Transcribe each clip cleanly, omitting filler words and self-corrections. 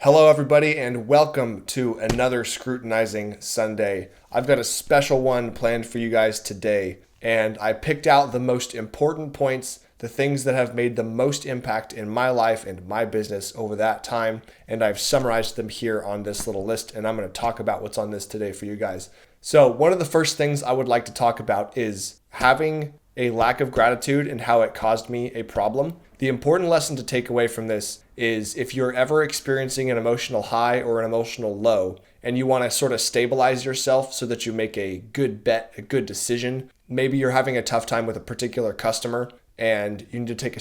Hello, everybody, and welcome to another Scrutinizing Sunday. I've got a special one planned for you guys today, and I picked out the most important points, the things that have made the most impact in my life and my business over that time, and I've summarized them here on this little list, and I'm going to talk about what's on this today for you guys. So, one of the first things I would like to talk about is having a lack of gratitude and how it caused me a problem. The important lesson to take away from this is if you're ever experiencing an emotional high or an emotional low and you want to sort of stabilize yourself so that you make a good bet, a good decision, maybe you're having a tough time with a particular customer and you need to take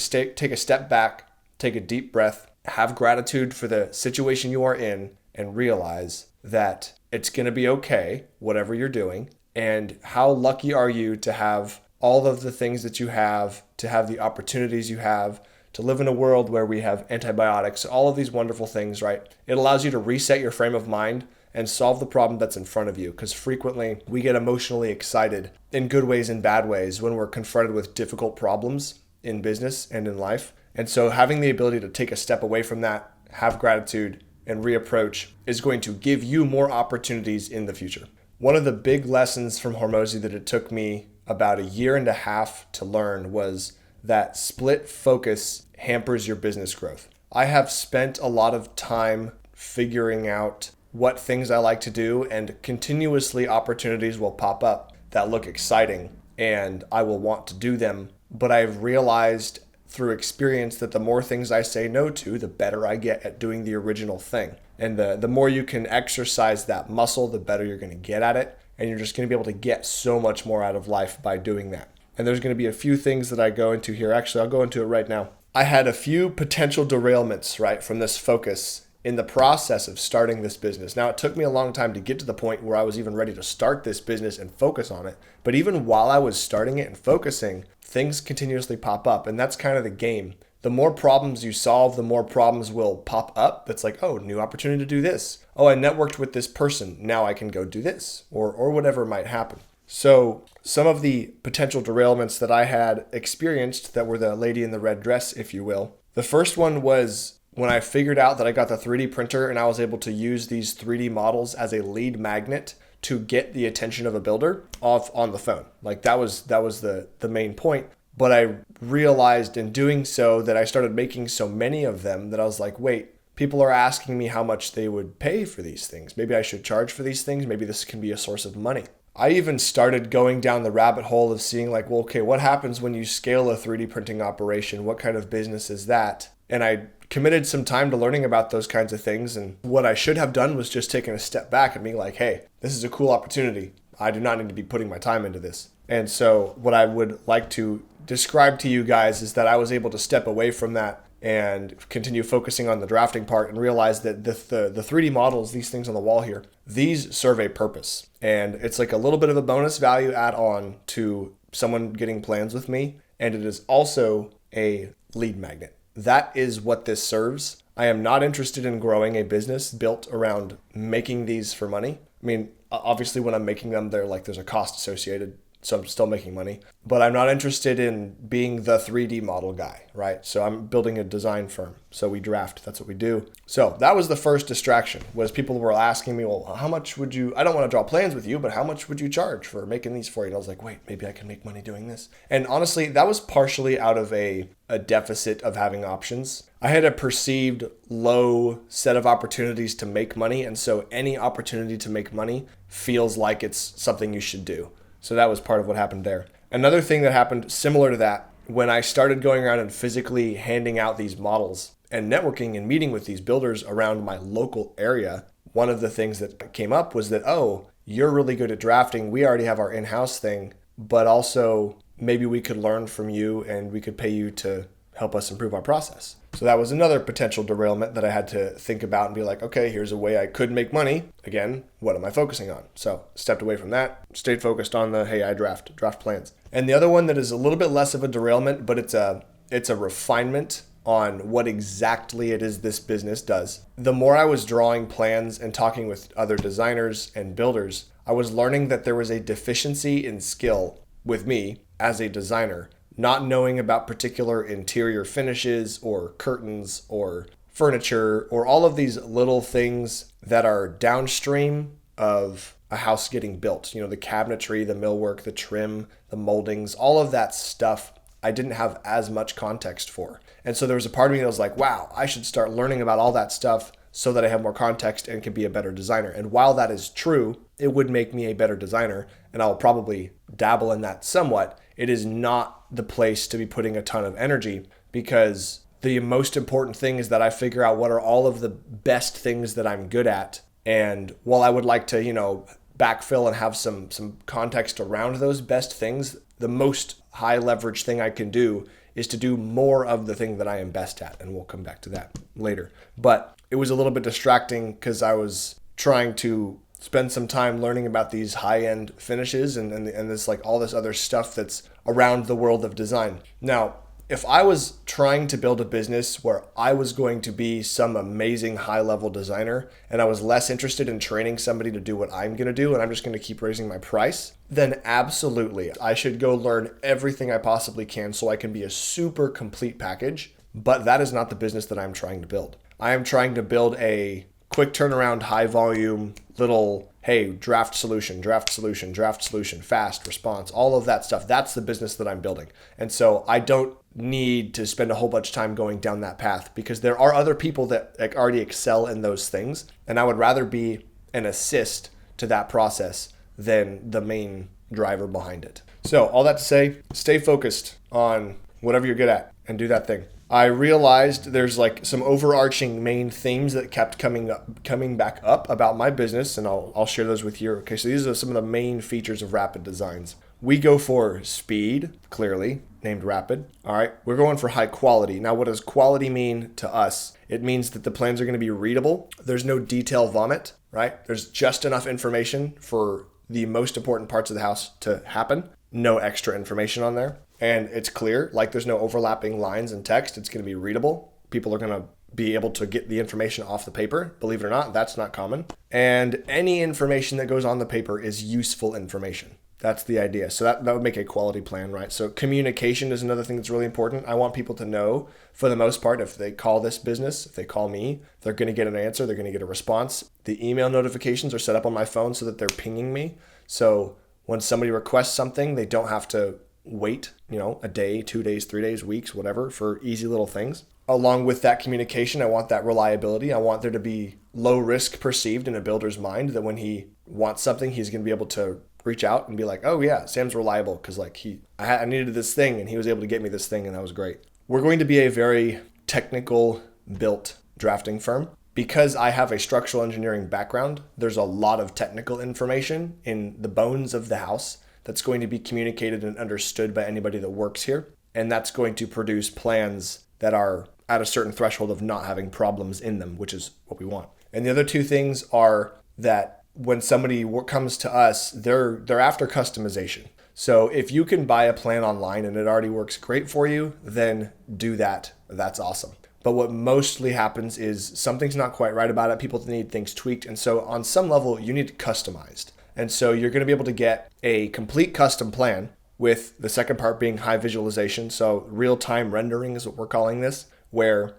a step back, take a deep breath, have gratitude for the situation you are in, and realize that it's going to be okay, whatever you're doing, and how lucky are you to have all of the things that you have, to have the opportunities you have, to live in a world where we have antibiotics, all of these wonderful things, right? It allows you to reset your frame of mind and solve the problem that's in front of you, because frequently we get emotionally excited in good ways and bad ways when we're confronted with difficult problems in business and in life. And so having the ability to take a step away from that, have gratitude, and reapproach is going to give you more opportunities in the future. One of the big lessons from Hormozy that it took me about a year and a half to learn was that split focus hampers your business growth. I have spent a lot of time figuring out what things I like to do, and continuously opportunities will pop up that look exciting and I will want to do them. But I've realized through experience that the more things I say no to, the better I get at doing the original thing. And the more you can exercise that muscle, the better you're going to get at it. And you're just going to be able to get so much more out of life by doing that. And there's going to be a few things that I go into here. Actually, I'll go into it right now. I had a few potential derailments, right, from this focus in the process of starting this business. Now, it took me a long time to get to the point where I was even ready to start this business and focus on it. But even while I was starting it and focusing, things continuously pop up. And that's kind of the game. The more problems you solve, the more problems will pop up. That's like, oh, new opportunity to do this. Oh, I networked with this person. Now I can go do this, or whatever might happen. So some of the potential derailments that I had experienced that were the lady in the red dress, if you will. The first one was when I figured out that I got the 3D printer and I was able to use these 3D models as a lead magnet to get the attention of a builder off on the phone. Like that was the main point. But I realized in doing so that I started making so many of them that I was like, wait, people are asking me how much they would pay for these things. Maybe I should charge for these things. Maybe this can be a source of money. I even started going down the rabbit hole of seeing like, well, okay, what happens when you scale a 3D printing operation? What kind of business is that? And I committed some time to learning about those kinds of things. And what I should have done was just taking a step back and being like, hey, this is a cool opportunity. I do not need to be putting my time into this. And so what I would like to describe to you guys is that I was able to step away from that and continue focusing on the drafting part and realize that the 3D models, these things on the wall here, these serve a purpose. And it's like a little bit of a bonus value add on to someone getting plans with me. And it is also a lead magnet. That is what this serves. I am not interested in growing a business built around making these for money. I mean, obviously when I'm making them, there's a cost associated. So I'm still making money, but I'm not interested in being the 3D model guy, right? So I'm building a design firm. So we draft, that's what we do. So that was the first distraction, was people were asking me, well, how much would you, I don't want to draw plans with you, but how much would you charge for making these for you? And I was like, wait, maybe I can make money doing this. And honestly, that was partially out of a deficit of having options. I had a perceived low set of opportunities to make money. And so any opportunity to make money feels like it's something you should do. So that was part of what happened there. Another thing that happened similar to that, when I started going around and physically handing out these models and networking and meeting with these builders around my local area, one of the things that came up was that, oh, you're really good at drafting. We already have our in-house thing, but also maybe we could learn from you and we could pay you to help us improve our process. So that was another potential derailment that I had to think about and be like, okay, here's a way I could make money. Again, what am I focusing on? So stepped away from that, stayed focused on the, hey, I draft plans. And the other one that is a little bit less of a derailment, but it's a refinement on what exactly it is this business does. The more I was drawing plans and talking with other designers and builders, I was learning that there was a deficiency in skill with me as a designer, not knowing about particular interior finishes or curtains or furniture or all of these little things that are downstream of a house getting built. You know, the cabinetry, the millwork, the trim, the moldings, all of that stuff I didn't have as much context for. And so there was a part of me that was like, wow, I should start learning about all that stuff so that I have more context and can be a better designer. And while that is true, it would make me a better designer, and I'll probably dabble in that somewhat. It is not the place to be putting a ton of energy, because the most important thing is that I figure out what are all of the best things that I'm good at. And while I would like to, backfill and have some context around those best things, the most high leverage thing I can do is to do more of the thing that I am best at. And we'll come back to that later. But it was a little bit distracting because I was trying to spend some time learning about these high-end finishes and this like all this other stuff that's around the world of design. Now, if I was trying to build a business where I was going to be some amazing high-level designer and I was less interested in training somebody to do what I'm going to do and I'm just going to keep raising my price, then absolutely, I should go learn everything I possibly can so I can be a super complete package. But that is not the business that I'm trying to build. I am trying to build a quick turnaround, high volume, little, hey, draft solution, fast response, all of that stuff. That's the business that I'm building. And so I don't need to spend a whole bunch of time going down that path because there are other people that already excel in those things. And I would rather be an assist to that process than the main driver behind it. So all that to say, stay focused on whatever you're good at and do that thing. I realized there's like some overarching main themes that kept coming back up about my business, and I'll share those with you. Okay, so these are some of the main features of Rapid Designs. We go for speed, clearly named Rapid. All right, we're going for high quality. Now, what does quality mean to us? It means that the plans are going to be readable. There's no detail vomit, right? There's just enough information for the most important parts of the house to happen. No extra information on there. And it's clear, like there's no overlapping lines and text. It's going to be readable. People are going to be able to get the information off the paper. Believe it or not, that's not common. And any information that goes on the paper is useful information. That's the idea. So that would make a quality plan, right? So communication is another thing that's really important. I want people to know, for the most part, if they call this business, if they call me, they're going to get an answer. They're going to get a response. The email notifications are set up on my phone so that they're pinging me. So when somebody requests something, they don't have to wait, a day, 2 days, 3 days, weeks, whatever, for easy little things. Along with that communication, I want that reliability. I want there to be low risk perceived in a builder's mind that when he wants something, he's going to be able to reach out and be like, oh yeah, Sam's reliable because I needed this thing and he was able to get me this thing and that was great. We're going to be a very technical built drafting firm. Because I have a structural engineering background, there's a lot of technical information in the bones of the house that's going to be communicated and understood by anybody that works here. And that's going to produce plans that are at a certain threshold of not having problems in them, which is what we want. And the other two things are that when somebody comes to us, they're after customization. So if you can buy a plan online and it already works great for you, then do that. That's awesome. But what mostly happens is something's not quite right about it. People need things tweaked. And so on some level, you need it customized. And so you're going to be able to get a complete custom plan with the second part being high visualization. So real-time rendering is what we're calling this, where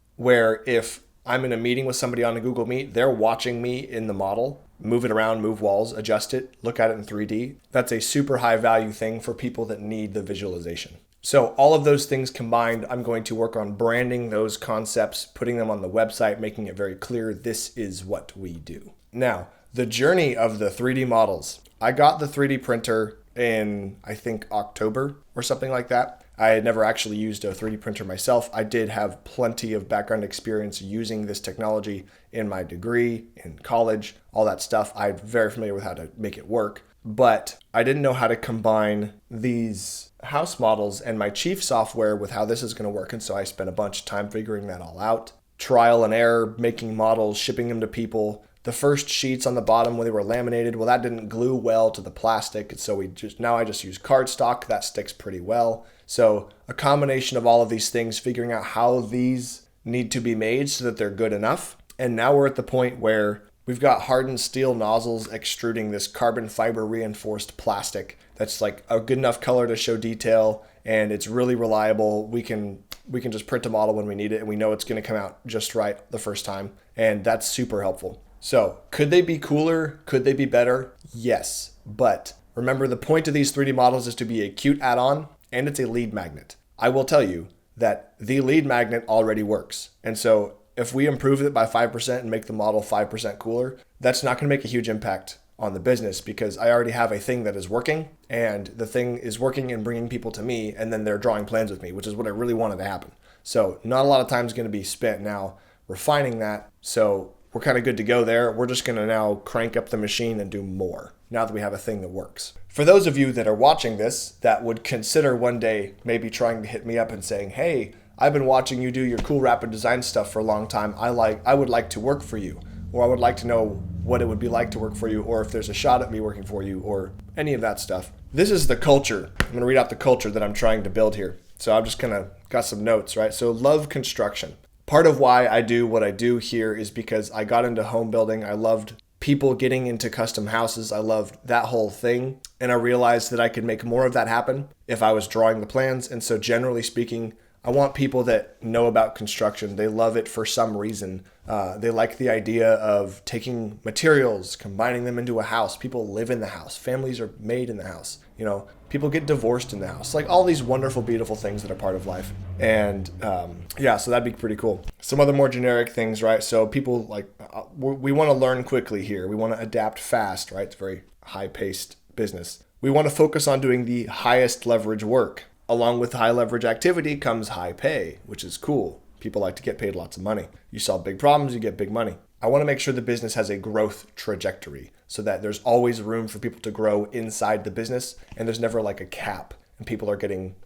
if I'm in a meeting with somebody on a Google Meet, they're watching me in the model, move it around, move walls, adjust it, look at it in 3D. That's a super high value thing for people that need the visualization. So all of those things combined, I'm going to work on branding those concepts, putting them on the website, making it very clear this is what we do. Now, the journey of the 3D models. I got the 3D printer in, I think, October or something like that. I had never actually used a 3D printer myself. I did have plenty of background experience using this technology in my degree, in college, all that stuff. I'm very familiar with how to make it work. But I didn't know how to combine these house models and my chief software with how this is going to work. And so I spent a bunch of time figuring that all out. Trial and error, making models, shipping them to people. The first sheets on the bottom when they were laminated, well, that didn't glue well to the plastic. And so now I just use cardstock. That sticks pretty well. So a combination of all of these things, figuring out how these need to be made so that they're good enough. And now we're at the point where we've got hardened steel nozzles extruding this carbon fiber reinforced plastic that's like a good enough color to show detail, and it's really reliable. We can we can just print a model when we need it, and we know it's going to come out just right the first time. And that's super helpful. So could they be cooler? Could they be better? Yes. But remember, the point of these 3D models is to be a cute add-on, and it's a lead magnet. I will tell you that the lead magnet already works. And so if we improve it by 5% and make the model 5% cooler, that's not going to make a huge impact on the business, because I already have a thing that is working, and the thing is working and bringing people to me, and then they're drawing plans with me, which is what I really wanted to happen. So not a lot of time is going to be spent now refining that. So we're kind of good to go there. We're just going to now crank up the machine and do more now that we have a thing that works. For those of you that are watching this that would consider one day maybe trying to hit me up and saying, hey, I've been watching you do your cool rapid design stuff for a long time. I would like to work for you, or I would like to know what it would be like to work for you, or if there's a shot at me working for you, or any of that stuff. This is the culture. I'm going to read out the culture that I'm trying to build here. So I'm just kind of got some notes, right? So love construction. Part of why I do what I do here is because I got into home building. I loved people getting into custom houses. I loved that whole thing. And I realized that I could make more of that happen if I was drawing the plans. And so generally speaking, I want people that know about construction. They love it for some reason. They like the idea of taking materials, combining them into a house. People live in the house. Families are made in the house. You know, people get divorced in the house. Like all these wonderful, beautiful things that are part of life. And yeah, so that'd be pretty cool. Some other more generic things, right? So people like, we want to learn quickly here. We want to adapt fast, right? It's a very high-paced business. We want to focus on doing the highest leverage work. Along with high leverage activity comes high pay, which is cool. People like to get paid lots of money. You solve big problems, you get big money. I want to make sure the business has a growth trajectory so that there's always room for people to grow inside the business, and there's never like a cap and people are getting,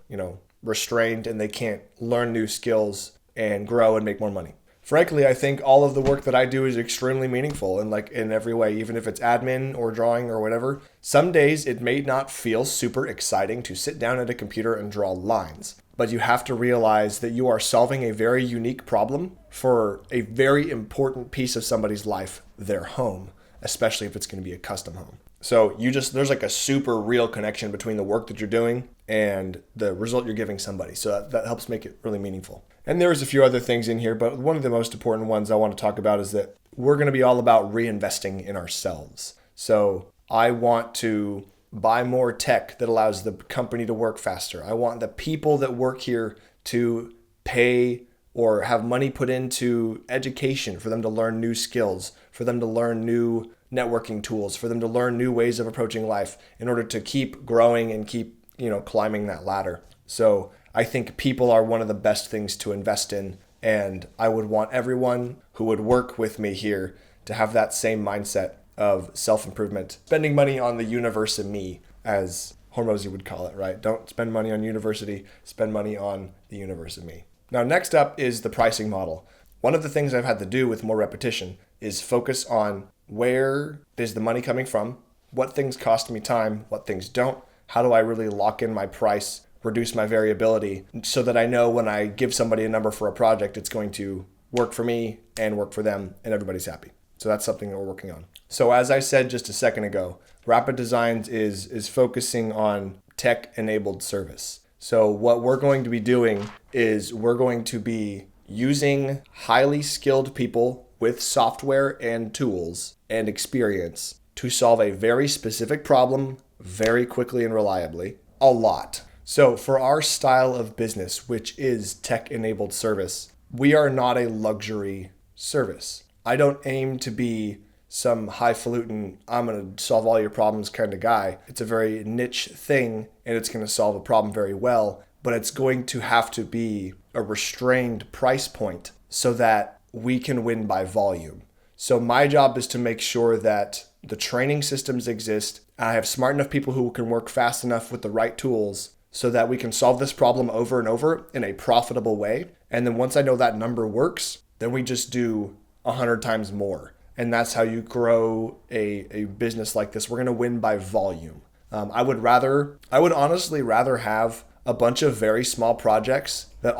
restrained and they can't learn new skills and grow and make more money. Frankly, I think all of the work that I do is extremely meaningful and like in every way, even if it's admin or drawing or whatever. Some days it may not feel super exciting to sit down at a computer and draw lines, but you have to realize that you are solving a very unique problem for a very important piece of somebody's life, their home, especially if it's going to be a custom home. So there's like a super real connection between the work that you're doing and the result you're giving somebody. So that helps make it really meaningful. And there's a few other things in here, but one of the most important ones I want to talk about is that we're going to be all about reinvesting in ourselves. So I want to buy more tech that allows the company to work faster. I want the people that work here to pay or have money put into education for them to learn new skills, for them to learn new networking tools, for them to learn new ways of approaching life in order to keep growing and keep, climbing that ladder. So I think people are one of the best things to invest in, and I would want everyone who would work with me here to have that same mindset of self-improvement, spending money on the universe and me, as Hormozy would call it, right? Don't spend money on university, spend money on the universe and me. Now, next up is the pricing model. One of the things I've had to do with more repetition is focus on where is the money coming from, what things cost me time, what things don't, how do I really lock in my price, reduce my variability, so that I know when I give somebody a number for a project, it's going to work for me and work for them and everybody's happy. So that's something that we're working on. So as I said just a second ago, Rapid Designs is focusing on tech-enabled service. So what we're going to be doing is we're going to be using highly skilled people with software and tools and experience to solve a very specific problem very quickly and reliably, a lot. So for our style of business, which is tech-enabled service, we are not a luxury service. I don't aim to be some highfalutin, I'm going to solve all your problems kind of guy. It's a very niche thing, and it's going to solve a problem very well, but it's going to have to be a restrained price point so that we can win by volume. So my job is to make sure that the training systems exist. I have smart enough people who can work fast enough with the right tools so that we can solve this problem over and over in a profitable way. And then once I know that number works, then we just do 100 times more. And that's how you grow a business like this. We're going to win by volume. I would honestly rather have a bunch of very small projects that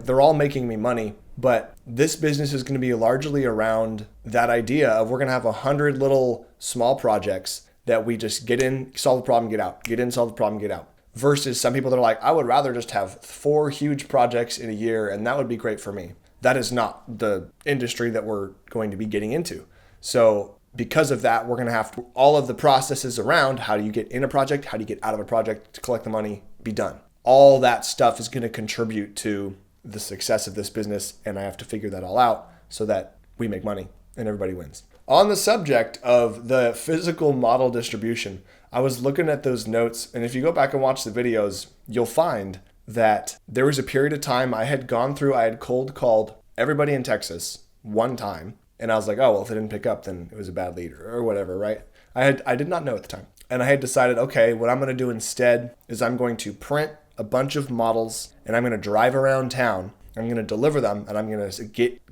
they're all making me money, but this business is going to be largely around that idea of we're going to have 100 little small projects that we just get in, solve the problem, get out, get in, solve the problem, get out. versus some people that are like, I would rather just have 4 huge projects in a year and that would be great for me. That is not the industry that we're going to be getting into. So because of that, we're going to have all of the processes around how do you get in a project, how do you get out of a project to collect the money, be done. All that stuff is going to contribute to the success of this business, and I have to figure that all out so that we make money and everybody wins. On the subject of the physical model distribution, I was looking at those notes, and if you go back and watch the videos, you'll find that there was a period of time I had cold called everybody in Texas one time, and I was like, oh, well, if they didn't pick up, then it was a bad lead or whatever, right? I did not know at the time. And I had decided, okay, what I'm going to do instead is I'm going to print a bunch of models and I'm going to drive around town. I'm going to deliver them and I'm going to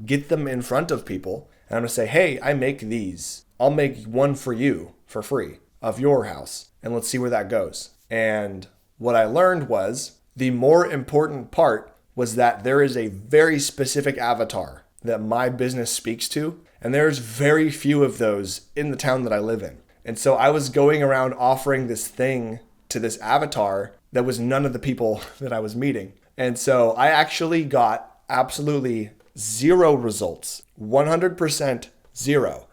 get them in front of people. And I'm going to say, hey, I make these. I'll make one for you for free of your house. And let's see where that goes. And what I learned was the more important part was that there is a very specific avatar that my business speaks to. And there's very few of those in the town that I live in. And so I was going around offering this thing to this avatar that was none of the people that I was meeting. And so I actually got absolutely 0 results, 100% zero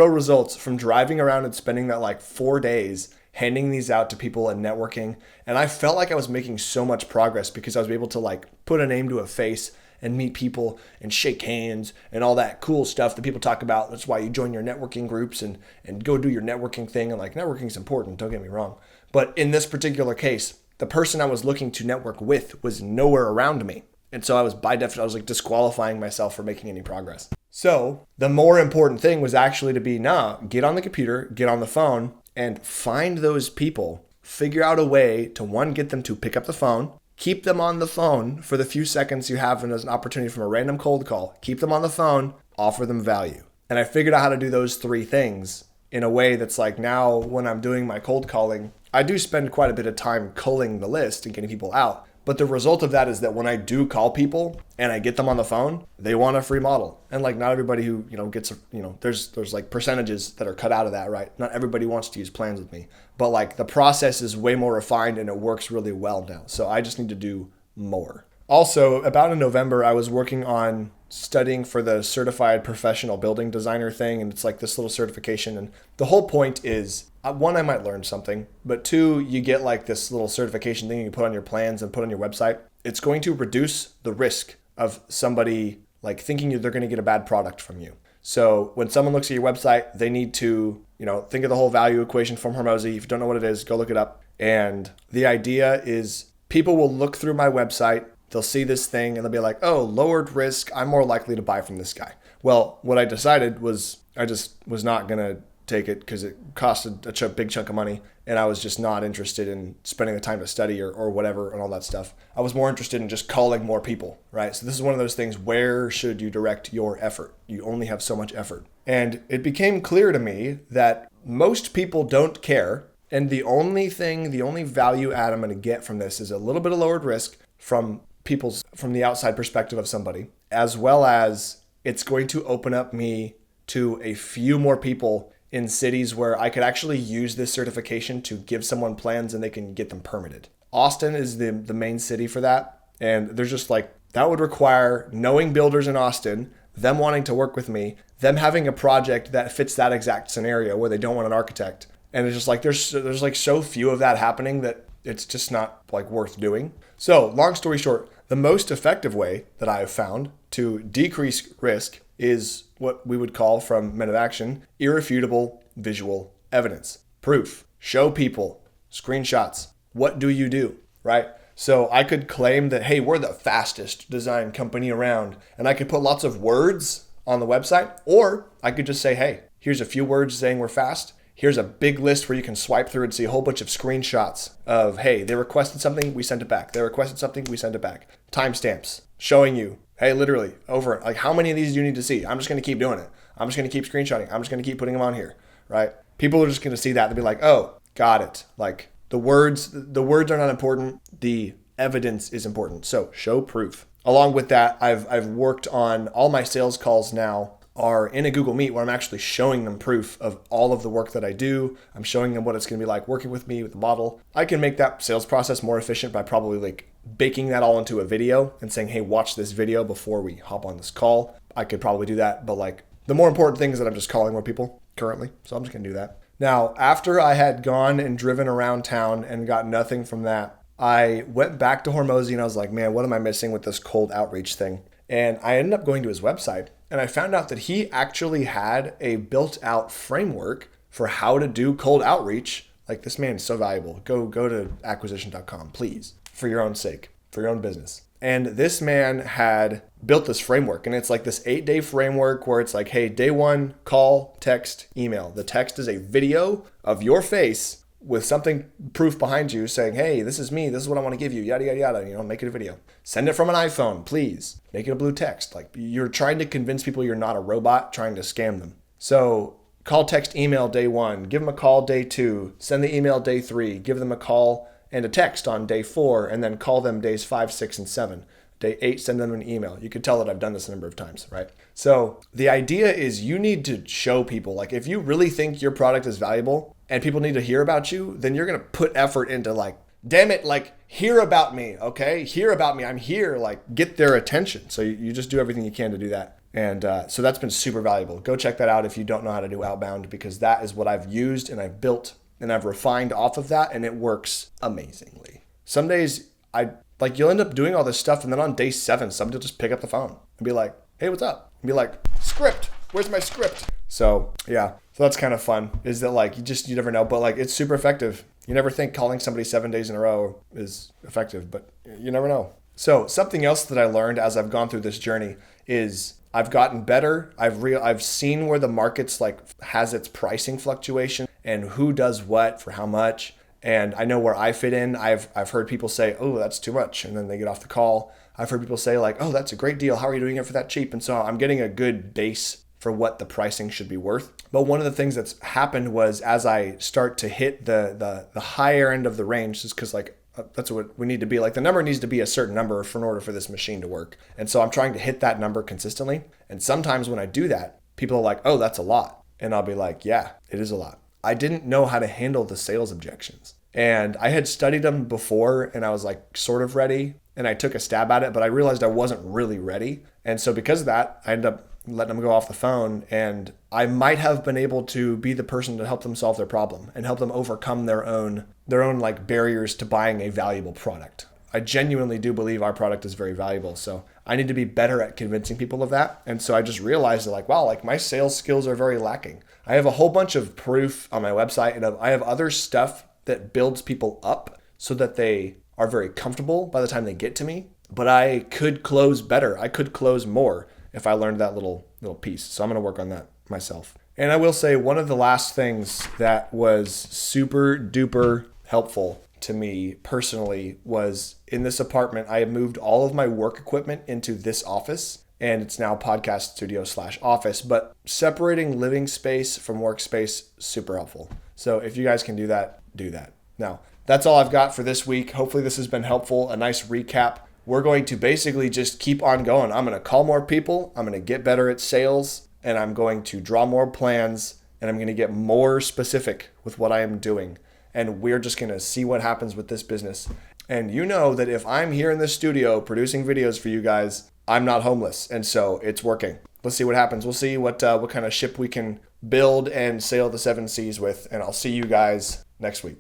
results from driving around and spending that like 4 days handing these out to people and networking. And I felt like I was making so much progress because I was able to like put a name to a face and meet people and shake hands and all that cool stuff that people talk about. That's why you join your networking groups and go do your networking thing. And like networking is important, don't get me wrong. But in this particular case, the person I was looking to network with was nowhere around me. And so I was like disqualifying myself for making any progress. So the more important thing was actually to be, get on the computer, get on the phone and find those people, figure out a way to get them to pick up the phone, keep them on the phone for the few seconds you have as an opportunity from a random cold call, keep them on the phone, offer them value. And I figured out how to do those 3 things in a way that's like now when I'm doing my cold calling, I do spend quite a bit of time culling the list and getting people out. But the result of that is that when I do call people and I get them on the phone, they want a free model. And like not everybody who, gets there's like percentages that are cut out of that, right? Not everybody wants to use plans with me. But like the process is way more refined and it works really well now. So I just need to do more. Also, about in November, I was working on studying for the certified professional building designer thing. And it's like this little certification. And the whole point is, 1, I might learn something, but 2, you get like this little certification thing you put on your plans and put on your website. It's going to reduce the risk of somebody like thinking they're going to get a bad product from you. So when someone looks at your website, they need to, think of the whole value equation from Hormozy. If you don't know what it is, go look it up. And the idea is people will look through my website, they'll see this thing and they'll be like, oh, lowered risk, I'm more likely to buy from this guy. Well, what I decided was I just was not going to take it because it costed a big chunk of money and I was just not interested in spending the time to study or whatever and all that stuff. I was more interested in just calling more people, right? So this is one of those things, where should you direct your effort? You only have so much effort. And it became clear to me that most people don't care. And the only value add I'm going to get from this is a little bit of lowered risk from the outside perspective of somebody, as well as it's going to open up me to a few more people in cities where I could actually use this certification to give someone plans and they can get them permitted. Austin is the main city for that. And there's just like, that would require knowing builders in Austin, them wanting to work with me, them having a project that fits that exact scenario where they don't want an architect. And it's just like, there's like so few of that happening that it's just not like worth doing. So long story short, the most effective way that I have found to decrease risk is what we would call, from Men of Action, irrefutable visual evidence. Proof. Show people. Screenshots. What do you do, right? So I could claim that, hey, we're the fastest design company around, and I could put lots of words on the website, or I could just say, hey, here's a few words saying we're fast. Here's a big list where you can swipe through and see a whole bunch of screenshots of, hey, they requested something, we sent it back. They requested something, we sent it back. Timestamps showing you, hey, literally over, like, how many of these do you need to see? I'm just going to keep doing it. I'm just going to keep screenshotting. I'm just going to keep putting them on here, right? People are just going to see that and be like, oh, got it. Like the words are not important. The evidence is important. So show proof. Along with that, I've worked on all my sales calls now are in a Google Meet where I'm actually showing them proof of all of the work that I do. I'm showing them what it's going to be like working with me with the model. I can make that sales process more efficient by probably like baking that all into a video and saying, hey, watch this video before we hop on this call. I could probably do that, but like the more important thing is that I'm just calling more people currently. So I'm just going to do that. Now, after I had gone and driven around town and got nothing from that, I went back to Hormozy and I was like, man, what am I missing with this cold outreach thing? And I ended up going to his website and I found out that he actually had a built out framework for how to do cold outreach. Like, this man is so valuable. Go to acquisition.com, please, for your own sake, for your own business. And this man had built this framework, and it's like this 8-day framework where it's like, hey, day 1, call, text, email. The text is a video of your face with something proof behind you saying, hey, this is me. This is what I want to give you, yada, yada, yada. Make it a video. Send it from an iPhone, please. Make it a blue text. Like, you're trying to convince people you're not a robot trying to scam them. So call, text, email day 1. Give them a call day 2. Send the email day 3. Give them a call and a text on day 4, and then call them days 5, 6, and 7. Day 8, send them an email. You could tell that I've done this a number of times, right? So the idea is you need to show people, like, if you really think your product is valuable and people need to hear about you, then you're going to put effort into like, damn it, like, hear about me, okay? Hear about me. I'm here, like, get their attention. So you just do everything you can to do that. And so that's been super valuable. Go check that out if you don't know how to do outbound, because that is what I've used and I've built and I've refined off of that, and it works amazingly. Some days you'll end up doing all this stuff, and then on day 7, somebody will just pick up the phone and be like, hey, what's up? And be like, script, where's my script? So yeah, so that's kind of fun, is that like, you never know, but like, it's super effective. You never think calling somebody 7 days in a row is effective, but you never know. So something else that I learned as I've gone through this journey is I've gotten better. I've seen where the market's like has its pricing fluctuation and who does what for how much. And I know where I fit in. I've heard people say, oh, that's too much. And then they get off the call. I've heard people say like, oh, that's a great deal. How are you doing it for that cheap? And so I'm getting a good base for what the pricing should be worth. But one of the things that's happened was as I start to hit the higher end of the range, just because like that's what we need to be. Like, the number needs to be a certain number in order for this machine to work. And so I'm trying to hit that number consistently. And sometimes when I do that, people are like, oh, that's a lot. And I'll be like, yeah, it is a lot. I didn't know how to handle the sales objections. And I had studied them before and I was like sort of ready. And I took a stab at it, but I realized I wasn't really ready. And so because of that, I ended up letting them go off the phone, and I might have been able to be the person to help them solve their problem and help them overcome their own like barriers to buying a valuable product. I genuinely do believe our product is very valuable. So I need to be better at convincing people of that. And so I just realized that like, wow, like my sales skills are very lacking. I have a whole bunch of proof on my website, and I have other stuff that builds people up so that they are very comfortable by the time they get to me. But I could close better. I could close more if I learned that little piece. So I'm going to work on that myself. And I will say one of the last things that was super duper helpful to me personally was in this apartment, I had moved all of my work equipment into this office, and it's now podcast studio / office, but separating living space from workspace, super helpful. So if you guys can do that, do that. Now, that's all I've got for this week. Hopefully this has been helpful, a nice recap. We're going to basically just keep on going. I'm going to call more people. I'm going to get better at sales, and I'm going to draw more plans, and I'm going to get more specific with what I am doing. And we're just going to see what happens with this business. And you know that if I'm here in the studio producing videos for you guys, I'm not homeless. And so it's working. Let's see what happens. We'll see what kind of ship we can build and sail the 7 seas with. And I'll see you guys next week.